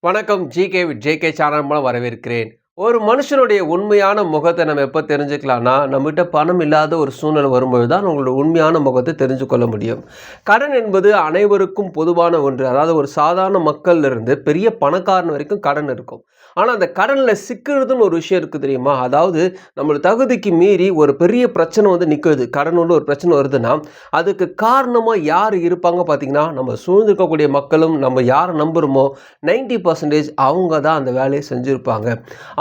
வணக்கம். GK with JK channel மூலம் வரவேற்கிறேன். ஒரு மனுஷனுடைய உண்மையான முகத்தை நம்ம எப்போ தெரிஞ்சுக்கலாம்னா, நம்மகிட்ட பணம் இல்லாத ஒரு சூழ்நிலை வரும்பொழுது தான் உங்களோட உண்மையான முகத்தை தெரிஞ்சு கொள்ள முடியும். கடன் என்பது அனைவருக்கும் பொதுவான ஒன்று. அதாவது ஒரு சாதாரண மக்கள்ல இருந்து பெரிய பணக்காரன் வரைக்கும் கடன் இருக்கும். ஆனா அந்த கடன்ல சிக்குறதுன்னு ஒரு விஷயம் இருக்கு தெரியுமா? அதாவது நம்மளோட தகுதிக்கு மீறி ஒரு பெரிய பிரச்சனை வந்து நிக்குது. கடனோட ஒரு பிரச்சனை வருதுன்னா, அதுக்கு காரணமா யார் இருப்பாங்க பார்த்தீங்கன்னா, நம்ம சூழ்ந்து இருக்கக்கூடிய மக்களும் நம்ம யார நம்புறோமோ 90% அவங்க தான் அந்த வேலைய செஞ்சிருப்பாங்க.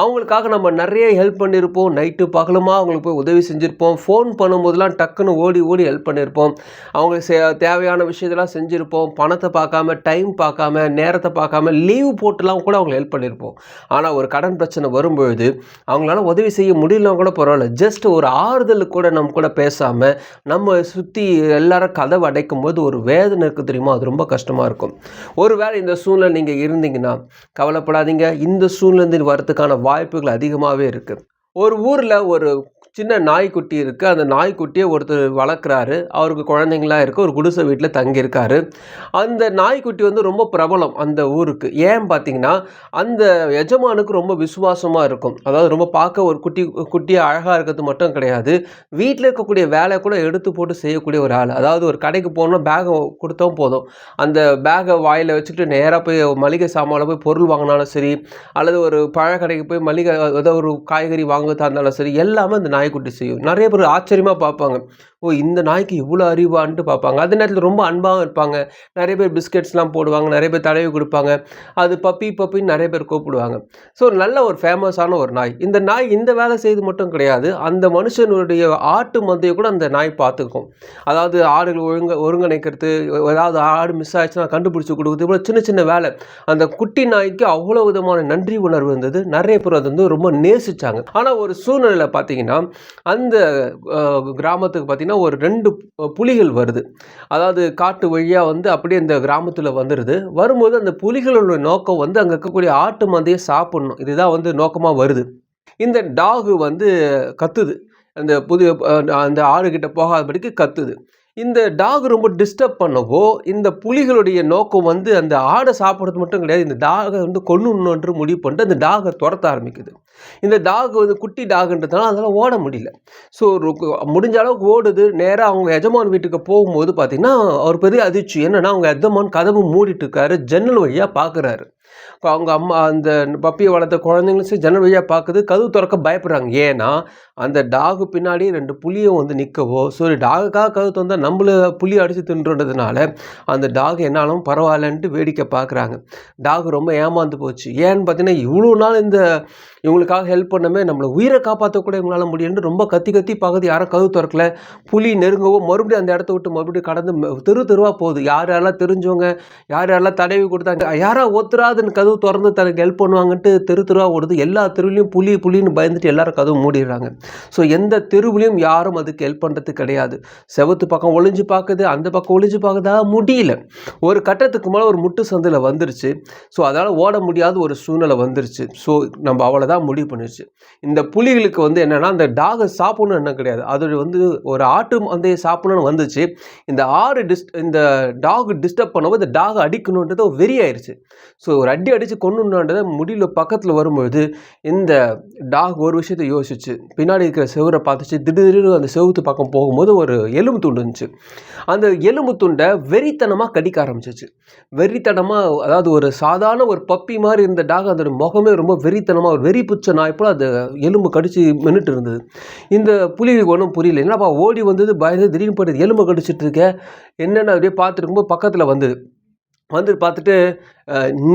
அவங்களுக்காக நம்ம நிறைய ஹெல்ப் பண்ணியிருப்போம். நைட்டு பகலுமா அவங்களுக்கு போய் உதவி செஞ்சிருப்போம். ஃபோன் பண்ணும்போதெல்லாம் டக்குன்னு ஓடி ஓடி ஹெல்ப் பண்ணியிருப்போம். அவங்களுக்கு தேவையான விஷயத்தெல்லாம் செஞ்சிருப்போம். பணத்தை பார்க்காம, டைம் பார்க்காம, நேரத்தை பார்க்காம, லீவ் போட்டுலாம் கூட அவங்களுக்கு ஹெல்ப் பண்ணியிருப்போம். ஆனா ஒரு கடன் பிரச்சனை வரும்பொழுது, அவங்களால உதவி செய்ய முடியலனா கூட பரவாயில்ல. ஜஸ்ட் ஒரு ஆறுதலுக்கு கூட நம்ம கூட பேசாம, நம்ம சுத்தி எல்லாரும் கதவ அடைக்கும்போது ஒரு வேதனை இருக்கு தெரியுமா? அது ரொம்ப கஷ்டமா இருக்கும். ஒருவேளை இந்த சூழ்நிலை நீங்க இருந்தீங்கன்னா, கவலைப்படாதீங்க. இந்த சூழ்நிலையிலிருந்து வரதுக்கான வாய்ப்புகள் அதிகமாவே இருக்கு. ஒரு ஊர்ல ஒரு சின்ன நாய்க்குட்டி இருக்கு. அந்த நாய்க்குட்டிய ஒருத்தர் வளர்க்குறாரு. அவருக்கு குழந்தைங்கலாம் இருக்கு. ஒரு குடிசை வீட்ல தங்கியிருக்காரு. அந்த நாய்க்குட்டி வந்து ரொம்ப பிரபலம் அந்த ஊருக்கு. ஏன் பார்த்தீங்கன்னா, அந்த எஜமானுக்கு ரொம்ப விசுவாசமா இருக்கும். அதாவது ரொம்ப பார்க்க ஒரு குட்டியா அழகா இருக்கிறது மட்டும் கிடையாது. வீட்ல இருக்கக்கூடிய வேலைய கூட எடுத்து போட்டு செய்யக்கூடிய ஒரு ஆள். அதாவது ஒரு கடைக்கு போனோம்னா பேக்க குடுத்தா போதும். அந்த பேக்க வாயில வச்சுக்கிட்டு நேரா போய் மளிகை சாமான்ல போய் பொருள் வாங்குனாலும் சரி, அல்லது ஒரு பழக்கடைக்கு போய் மளிகை ஏதோ ஒரு காய்கறி வாங்குறதா இருந்தாலும் சரி, எல்லாமே அந்த நாய்க்குட்டி செய்யும். நெறைய பேர் ஆச்சரியமா பார்ப்பாங்க. ஓ! இந்த நாய்க்கு இவ்வளோ அறிவான்ட்டு பார்ப்பாங்க. அதே நேரத்தில ரொம்ப அன்பாவும் இருப்பாங்க. நெறைய பேர் பிஸ்கெட்ஸ்லாம் போடுவாங்க. நெறைய பேர் தடவி குடுப்பாங்க. அது பப்பி பப்பின்னு நெறைய பேர் கூப்பிடுவாங்க. ஸோ நல்ல ஒரு ஃபேமஸான ஒரு நாய். இந்த நாய் இந்த வேலை செய்து மட்டும் கிடையாது. அந்த மனுஷனுடைய ஆட்டு மந்தைய கூட அந்த நாய் பார்த்துக்கும். அதாவது ஆடுகள் ஒருங்கிணைக்கிறது, ஏதாவது ஆடு மிஸ் ஆயிடுச்சுனா கண்டுபிடிச்சு குடுக்குறது, இவ்வளோ சின்ன சின்ன வேலை. அந்த குட்டி நாய்க்கு அவ்வளோ விதமான நன்றி உணர்வு இருந்தது. நெறைய பேர் அது வந்து ரொம்ப நேசிச்சாங்க. ஆனா ஒரு சூழ்நிலையில பார்த்தீங்கன்னா, அந்த கிராமத்துக்கு பார்த்தீங்கன்னா ஒரு 2 புலிகள் வருது. அதாவது காட்டு வழியா வந்து அப்படியே இந்த கிராமத்துல வந்துருது. வரும்போது அந்த புலிகளோட நோக்கம் வந்து அங்க இருக்கக்கூடிய ஆட்டு மந்தைய சாப்பிடணும். இதுதான் வந்து நோக்கமா வருது. இந்த டாக் வந்து கத்துது. அந்த புதிய அந்த ஆடுகிட்ட போகாதபடிக்கு கத்துது. இந்த டாக் ரொம்ப டிஸ்டர்ப் பண்ணவோ, இந்த புலிகளுடைய நோக்கம் வந்து அந்த ஆட சாப்பிடுறது மட்டும் கிடையாது. இந்த டாக வந்து கொல்லணும்ன்று முடிவு பண்ணிட்டு அந்த டாக தொரத்த ஆரம்பிக்குது. இந்த டாக் வந்து குட்டி டாக்ன்றதுனால அதால ஓட முடியல. ஸோ முடிஞ்ச அளவுக்கு ஓடுது. நேரா அவங்க எஜமான் வீட்டுக்கு போகும்போது பார்த்தீங்கன்னா, ஒரு பெரிய அதிர்ச்சி. என்னன்னா, அவங்க எஜமான் கதவு மூடிட்டு இருக்காரு. ஜன்னல் வழியா பார்க்குறாரு. அவங்க அம்மா அந்த பப்பிய வளர்த்த குழந்தைங்களும் சரி ஜன்னல் வழியா பார்க்குது. கதவு தொறக்க பயப்படுறாங்க. ஏன்னா, அந்த டாகு பின்னாடி 2 புலியும் வந்து நிக்கவோ, சரி டாகுக்காக கதவு தொறந்தா நம்மள புலி அடிச்சு தின்றுன்றதுனால, அந்த டாக் என்ன ஆனாலும் பரவாயில்லன்ட்டு வேடிக்கை பார்க்குறாங்க. டாக் ரொம்ப ஏமாந்து போச்சு. ஏன்னு பார்த்தீங்கன்னா, இவ்வளோ நாள் இவங்களுக்காக ஹெல்ப் பண்ணோமே, நம்மள உயிர காப்பாத்தக்கூட இவங்களால முடியும்ன்னு ரொம்ப கத்தி கத்தி பார்க்குது. யாரும் கதவு தொறக்கல. புலி நெருங்கவோ, மறுபடியும் அந்த இடத்த விட்டு மறுபடியும் கடந்து தெரு தெருவா போகுது. யார் யாரெல்லாம் தெரிஞ்சவங்க, யார் யாரெல்லாம் தடவி கொடுத்தாங்க, யாரா ஒருத்தராவது கதவு திறந்து தனக்கு ஹெல்ப் பண்ணுவாங்கன்ட்டு தெரு தெருவா ஓடுது. எல்லா தெருவுலயும் புலி புலின்னு பயந்துட்டு எல்லாரும் கதவு மூடிடுறாங்க. ஸோ எந்த தெருவுலயும் யாரும் அதுக்கு ஹெல்ப் பண்றது கிடையாது. செவுத்து பக்கம் ஒளிஞ்சு பார்க்குது, அந்த பக்கம் ஒளிஞ்சு பார்க்குதா முடியல. ஒரு கட்டத்துக்கு மேல ஒரு முட்டு சந்துல வந்துருச்சு. ஸோ அதால ஓட முடியாத ஒரு சூழ்நிலை வந்துருச்சு. ஸோ நம்ம அவ்வளோதான் முடிவு பண்ணிருச்சு. இந்த புலிகளுக்கு வந்து என்னன்னா, அந்த டாக சாப்பிடணும் என்ன கிடையாது. அது வந்து ஒரு ஆட்டு மந்தைய சாப்பிடணும்னு வந்துச்சு. இந்த டாக் டிஸ்டர்ப் பண்ணவும் இந்த டாக் அடிக்கணுன்றது வெறி ஆயிருச்சு. ஸோ ஒரு அடி அடிச்சு கொன்னுன்றத முடியல பக்கத்துல வரும்பொழுது, இந்த டாக் ஒரு விஷயத்த யோசிச்சு, பின்னாடி இருக்கிற செவுர பார்த்துச்சு. திடீர்னு அந்த செவுத்து பக்கம் போகும்போது ஒரு எலும்பு துண்டு இருந்துச்சு. அந்த எலும்பு துண்ட வெறித்தனமா கடிக்க ஆரம்பிச்சுச்சு. வெறித்தனமா அதாவது ஒரு சாதாரண ஒரு பப்பி மாரி இருந்த டாக் அதோட முகமே ரொம்ப வெறித்தனமா ஒரு வெறி பிடிச்ச நாய் போல அந்த எலும்பு கடிச்சு மென்னுட்டு இருந்தது. இந்த புலிக்கு ஒண்ணும் புரியல. என்னப்பா ஓடி வந்தது பயந்து திடீர்னு போயிட்டு எலும்ப கடிச்சிட்டு இருக்க, என்னன்னு அப்படியே பார்த்துட்டு இருக்கும்போது பக்கத்துல வந்தது. வந்து பார்த்துட்டு,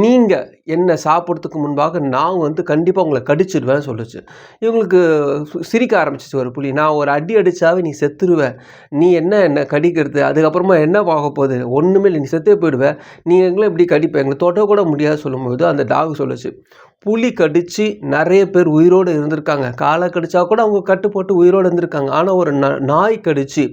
நீங்க என்ன சாப்பிடுறதுக்கு முன்பாக நான் வந்து கண்டிப்பா உங்கள கடிச்சிடுவேன்னு சொல்லுச்சு. இவங்களுக்கு சிரிக்க ஆரம்பிச்சுச்சு ஒரு புலி. நான் ஒரு அடி அடிச்சாவே நீ செத்துருவ. நீ என்ன கடிக்கிறது? அதுக்கப்புறமா என்ன ஆகப்போகுது? ஒண்ணுமே இல்ல. நீ செத்தே போயிடுவ. நீ எங்கள எப்படி கடிப்ப? எங்கள தொட கூட முடியாது சொல்லும்போது, அந்த டாக் சொல்லுச்சு. புலி கடிச்சு நெறைய பேர் உயிரோடு இருந்திருக்காங்க. கால கடிச்சா கூட அவங்க கட்டு போட்டு உயிரோடு இருந்திருக்காங்க. ஆனா ஒரு நாய் கடிச்சு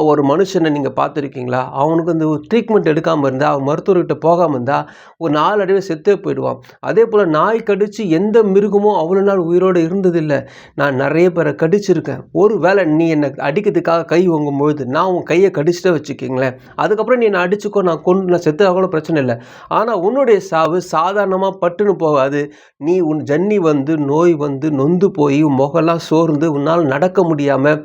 ஒரு மனுஷன நீங்க பார்த்துருக்கீங்களா? அவனுக்கு அந்த ட்ரீட்மெண்ட் எடுக்காம இருந்தா, அவன் மருத்துவர்கிட்ட போகாம இருந்தா, ஒரு நாளடைவில் செத்தே போயிடுவான். அதே போல் நாய் கடித்து எந்த மிருகமும் அவ்வளோ நாள் உயிரோடு இருந்ததில்லை. நான் நிறைய பேரை கடிச்சிருக்கேன். ஒரு வேளை நீ என்னை அடிக்கிறதுக்காக கை வாங்கும்பொழுது நான் உன் கையை கடிச்சிட்டே வச்சுக்கிங்களேன், அதுக்கப்புறம் நீ என்னை அடிச்சுக்கோ, நான் செத்து கூட பிரச்சனை இல்லை. ஆனால் உன்னுடைய சாவு சாதாரணமாக பட்டுன்னு போகாது. நீ உன் ஜன்னி வந்து நோய் வந்து நொந்து போய் முகலாம் சோர்ந்து உன்னால் நடக்க முடியாமல்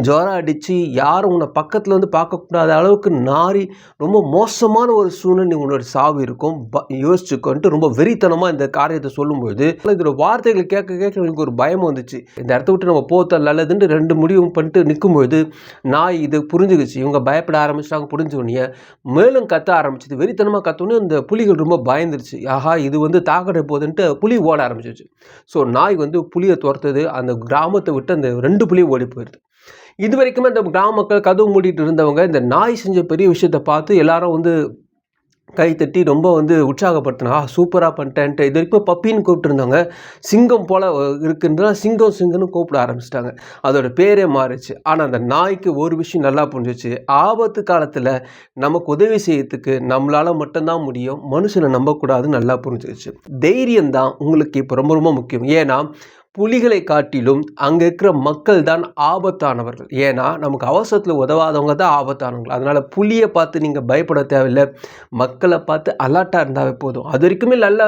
ஜுரம் அடித்து யாரும் உன்னை பக்கத்தில் வந்து பார்க்கக்கூடாத அளவுக்கு நாரி ரொம்ப மோசமான ஒரு சூழ்நிலை உன்னோட சாவு இருக்கும். யோசிச்சுக்கோன்ட்டு ரொம்ப வெறித்தனமாக இந்த காரியத்தை சொல்லும்போது இதோட வார்த்தைகள் கேட்க கேட்க எனக்கு ஒரு பயம் வந்துச்சு. இந்த இடத்த விட்டு நம்ம போத்தல் நல்லதுன்ட்டு 2 முடிவு பண்ணிட்டு நிற்கும்போது நாய் இது புரிஞ்சுக்கிச்சு. இவங்க பயப்பட ஆரம்பிச்சிட்டாங்க. புரிஞ்சோடனே மேலும் கத்த ஆரம்பிச்சிது. வெறித்தனமாக கத்தோடனே இந்த புலிகள் ரொம்ப பயந்துருச்சு. ஆஹா, இது வந்து தாக்கட போகுதுன்ட்டு புலி ஓட ஆரம்பிச்சிச்சு. ஸோ நாய் வந்து புலியை துரத்துது. அந்த கிராமத்தை விட்டு அந்த 2 புலியும் ஓடி போயிடுது. இது வரைக்குமே அந்த கிராம மக்கள் கதவு மூடிட்டு இருந்தவங்க இந்த நாய் செஞ்ச பெரிய விஷயத்தை பார்த்து எல்லாரும் வந்து கை தட்டி ரொம்ப வந்து உற்சாகப்படுத்தினா, சூப்பராக பண்ணிட்டேன்ட்டு. இது வரைக்கும் பப்பின்னு கூப்பிட்டுருந்தாங்க. சிங்கம் போல் இருக்குன்றா சிங்கம்னு கூப்பிட ஆரம்பிச்சிட்டாங்க. அதோட பேரே மாறிச்சு. ஆனால் அந்த நாய்க்கு ஒரு விஷயம் நல்லா புரிஞ்சிச்சு. ஆபத்து காலத்தில் நமக்கு உதவி செய்யறதுக்கு நம்மளால் மட்டும்தான் முடியும், மனுஷனை நம்பக்கூடாதுன்னு நல்லா புரிஞ்சிச்சு. தைரியம் தான் உங்களுக்கு இப்போ ரொம்ப ரொம்ப முக்கியம். ஏன்னா புலிகளை காட்டிலும் அங்கே இருக்கிற மக்கள் தான் ஆபத்தானவர்கள். ஏன்னா நமக்கு அவசரத்தில் உதவாதவங்க தான் ஆபத்தானவர்கள். அதனால் புலியை பார்த்து நீங்கள் பயப்பட தேவையில்லை, மக்களை பார்த்து அலர்ட்டாக இருந்தாவே போதும். அது வரைக்குமே நல்லா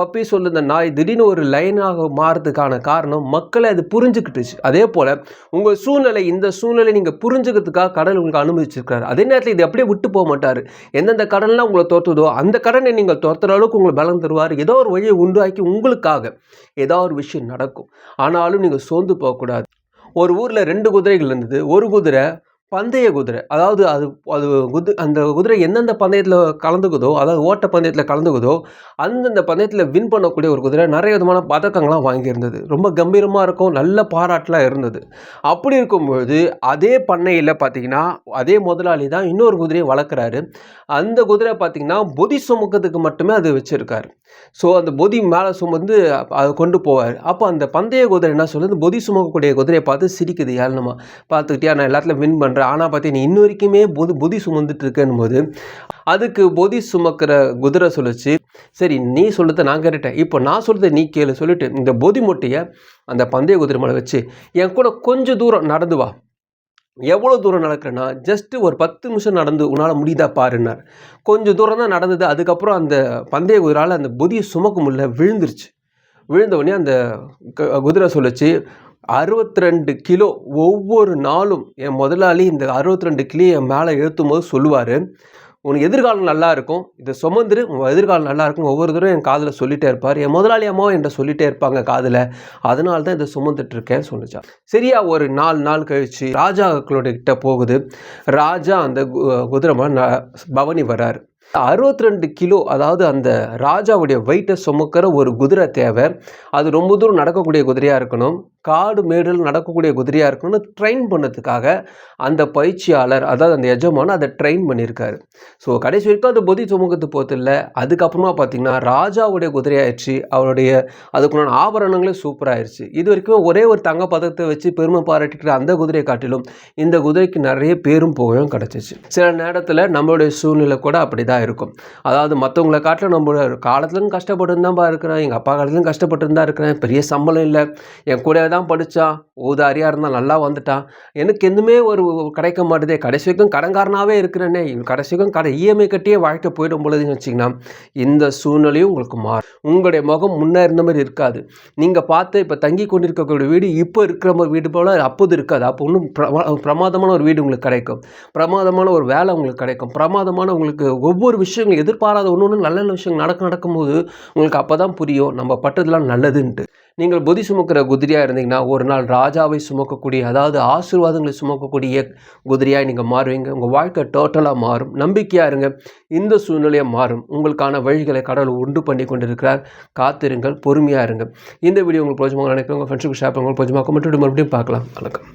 பப்பி சொல்லுந்த நாய் திடீர்னு ஒரு லைனாக மாறதுக்கான காரணம் மக்களை அது புரிஞ்சுக்கிட்டுச்சு. அதே போல் உங்கள் சூழ்நிலை, இந்த சூழ்நிலை நீங்கள் புரிஞ்சுக்கிறதுக்காக கடல் உங்களுக்கு அனுமதிச்சிருக்காரு. அதே நேரத்தில் இது அப்படியே விட்டு போக மாட்டார். எந்தெந்த கடன்லாம் உங்களை தோற்றுதோ அந்த கடனை நீங்கள் தோற்றுற அளவுக்கு உங்களுக்கு பலம் தருவார். ஏதோ ஒரு வழியை உண்டாக்கி உங்களுக்காக ஏதோ ஒரு விஷயம் நடக்கும். ஆனாலும் நீங்கள் சோர்ந்து போகக்கூடாது. ஒரு ஊரில் 2 குதிரைகள் இருந்தது. ஒரு குதிரை பந்தய குதிரை. அதாவது அந்த குதிரை எந்தெந்த பந்தயத்தில் கலந்துக்குதோ, அதாவது ஓட்ட பந்தயத்தில் கலந்துக்குதோ அந்தந்த பந்தயத்தில் வின் பண்ணக்கூடிய ஒரு குதிரை நிறைய விதமான பதக்கங்கள்லாம் வாங்கியிருந்தது. ரொம்ப கம்பீரமாக இருக்கும், நல்ல பாராட்டெலாம் இருந்தது. அப்படி இருக்கும்பொழுது அதே பண்ணையில் பார்த்திங்கன்னா அதே முதலாளி தான் இன்னொரு குதிரையை வளர்க்குறாரு. அந்த குதிரை பார்த்திங்கன்னா பொதி சுமக்கிறதுக்கு மட்டுமே அது வச்சுருக்காரு. ஸோ அந்த பொதி மேலே சுமந்து அதை கொண்டு போவார். அப்போ அந்த பந்தய குதிரை என்ன சொல்லுது, பொதி சுமக்கக்கூடிய குதிரையை பார்த்து சிரிக்குது. ஏளனமாக பார்த்துக்கிட்டியா, நான் எல்லாத்துலையும் வின் பண்ணுறேன், ஆனால் பார்த்தி நீ இன்ன வரைக்குமே பொதி சுமந்துட்டு இருக்கேன்னு போது அதுக்கு பொதி சுமக்கிற குதிரை சொல்லிச்சு, சரி நீ சொல்லுறதை நான் கேட்டுட்டேன், இப்போ நான் சொல்கிறத நீ கேளு சொல்லிட்டு இந்த பொதி மூட்டையை அந்த பந்தய குதிரை மேலே வச்சு என் கூட கொஞ்சம் தூரம் நடந்து வா. எவ்வளோ தூரம் நடக்கிறேன்னா ஜஸ்ட்டு ஒரு 10 நிமிஷம் நடந்து உன்னால் முடியுதா பாருன்னார். கொஞ்சம் தூரம் தான் நடந்தது. அதுக்கப்புறம் அந்த பந்தய குதிரால் அந்த பொதியை சுமக்க முடியல, விழுந்துருச்சு. விழுந்தவுடனே அந்த குதிரை சொல்லிச்சு, 62 கிலோ ஒவ்வொரு நாளும் என் முதலாளி இந்த 62 கிலோ என் மேலே ஏற்றும் போது சொல்லுவார், உனக்கு எதிர்காலம் நல்லா இருக்கும், இதை சுமந்துரு, உங்கள் எதிர்காலம் நல்லா இருக்கும், ஒவ்வொரு தூரம் என் காதில் சொல்லிகிட்டே இருப்பார். என் முதலாளி அம்மாவும் என்கிட்ட சொல்லிகிட்டே இருப்பாங்க காதில், அதனால தான் இதை சுமந்துட்டுருக்கேன்னு சொல்லிச்சா. சரியா ஒரு 4 நாள் கழித்து ராஜாக்களுடைய கிட்ட போகுது. ராஜா அந்த குதிரை பவனி வர்றார். 62 கிலோ, அதாவது அந்த ராஜாவுடைய வெயிட்டை சுமக்கிற ஒரு குதிரை தேவை. அது ரொம்ப தூரம் நடக்கக்கூடிய குதிரையாக இருக்கணும், காடு மேடில் நடக்கக்கூடிய குதிரையாக இருக்கணும்னு ட்ரெயின் பண்ணதுக்காக அந்த பயிற்சியாளர், அதாவது அந்த எஜமான் அதை ட்ரெயின் பண்ணியிருக்காரு. ஸோ கடைசி வரைக்கும் அந்த பொதி சுமக்கிறது போதில்லை. அதுக்கப்புறமா பார்த்திங்கன்னா ராஜாவுடைய குதிரையாயிடுச்சு. அவருடைய அதுக்குண்டான ஆபரணங்களே சூப்பராகிடுச்சு. இது வரைக்கும் ஒரே ஒரு தங்க பதத்தை வச்சு பெருமை பாராட்டிக்கிற அந்த குதிரையை காட்டிலும் இந்த குதிரைக்கு நிறைய பேரும் புகழும் கிடச்சிச்சு. சில நேரத்தில் நம்மளுடைய சூழ்நிலை கூட அப்படி தான் இருக்கும். அதாவது மற்றவங்களை காட்டிலும் நம்ம காலத்துலேயும் கஷ்டப்பட்டு தான் இருக்கிறேன், எங்கள் அப்பா காலத்துலையும் கஷ்டப்பட்டு தான் இருக்கிறேன், பெரிய சம்பளம் இல்லை, என் கூட தான் படித்தான், ஊதாரியாக இருந்தால் நல்லா வந்துட்டான், எனக்கு எதுவுமே ஒரு கிடைக்க மாட்டுதே, கடைசி வரைக்கும் கடன்காரனாகவே இருக்கிறேனே, கடைசி வரைக்கும் இஎம்ஐ கட்டியே வாழ்க்கை போயிடும் பொழுதுன்னு வச்சிங்கன்னா இந்த சூழ்நிலையும் உங்களுக்கு மாறும். உங்களுடைய முகம் முன்னே இருந்த மாதிரி இருக்காது. நீங்கள் பார்த்து இப்போ தங்கி கொண்டிருக்கக்கூடிய வீடு இப்போ இருக்கிற மாதிரி வீடு போல் அப்போது இருக்காது. அப்போ இன்னும் பிரமாதமான ஒரு வீடு உங்களுக்கு கிடைக்கும், பிரமாதமான ஒரு வேலை உங்களுக்கு கிடைக்கும், பிரமாதமான உங்களுக்கு ஒவ்வொரு விஷயங்கள் எதிர்பாராத ஒன்று நல்ல நல்ல விஷயங்கள் நடக்கும்போது உங்களுக்கு அப்போ தான் புரியும் நம்ம பட்டதெல்லாம் நல்லதுன்ட்டு. நீங்கள் பொதி சுமக்கிற குதிரையாக இருந்தீங்கன்னா ஒரு நாள் ராஜாவை சுமக்கக்கூடிய, அதாவது ஆசீர்வாதங்களை சுமக்கக்கூடிய குதிரையாக நீங்கள் மாறுவீங்க. உங்கள் வாழ்க்கை டோட்டலாக மாறும். நம்பிக்கையாக இருங்க, இந்த சூழ்நிலையை மாறும். உங்களுக்கான வழிகளை கடவுள் உண்டு பண்ணி கொண்டிருக்கிறார். காத்திருங்கள், பொறுமையாக இருங்க. இந்த வீடியோ உங்களுக்கு பிரோஜனமாக நினைக்கிறேன். உங்கள் ஃப்ரெண்ட்ஸுக்கு ஷேர் பண்ணுங்க. பிரோஜனமாக மட்டும் மறுபடியும் பார்க்கலாம். வணக்கம்.